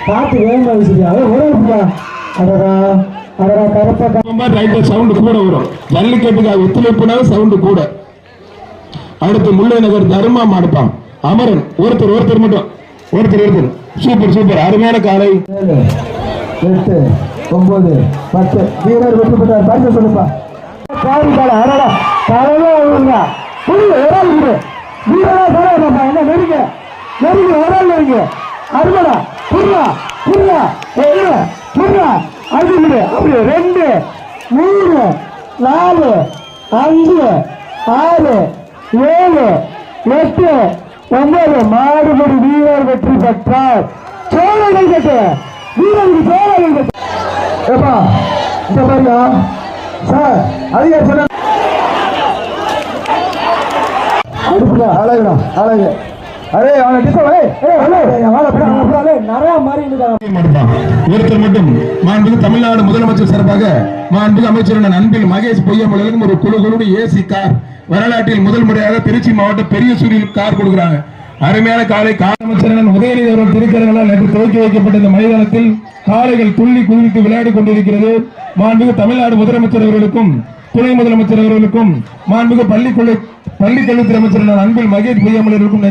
பாட்டு வேணுமா சவுண்ட் கூட வரும். ஜல்லிக்கட்டுக்காக ஒத்துழைப்புனால சவுண்ட் கூட. அடுத்து முல்லை நகர் தர்மா மாடுப்பான் அமரன் ஒருத்தர் மட்டும் ஒருத்தர் சூப்பர் சூப்பர் அருமையான காலை. 7 8 9 10 வீரர் வெற்றி பெற்றார். பரிசு சொல்லுப்பா. அருமடா புரியா புரியா புரியா அது 2 3 4 5 6 7 8 9 மாடுபடி வீரர் வெற்றி பெற்றார். சோழர்கள் கட்டு வீரர்கள் சோழர்கள் கட்டு. ஏப்பா இந்த மாதிரியா சார் அதிகாரி சொன்ன அழகுடா அழகு. அரே அவனை ஒருத்தர் மட்டும் மாண்புக்கு தமிழ்நாடு முதலமைச்சர் சார்பாக மாண்புக்கு அமைச்சரான அன்பில் மகேஷ் பொய்யாமலுக்கும் ஒரு குழு ஏசி கார் வரலாற்றில் முதல் முறையாக திருச்சி மாவட்டம் பெரியசூரில் கார் கொடுக்குறாங்க. அருமையான காலை அமைச்சரான உதயநிதி அவர்கள் திருக்கரங்களால் நேற்று துவக்கி வைக்கப்பட்ட இந்த மைதானத்தில் காளைகள் துள்ளி குதித்து விளையாடி கொண்டிருக்கிறது. மாண்புக்கு தமிழ்நாடு முதலமைச்சர் அவர்களுக்கும் துணை முதலமைச்சர் அவர்களுக்கும் மாண்புக்கு பள்ளிக்கல்வித்துறை அமைச்சரான அன்பில் மகேஷ் பொய்யாமலுக்கும்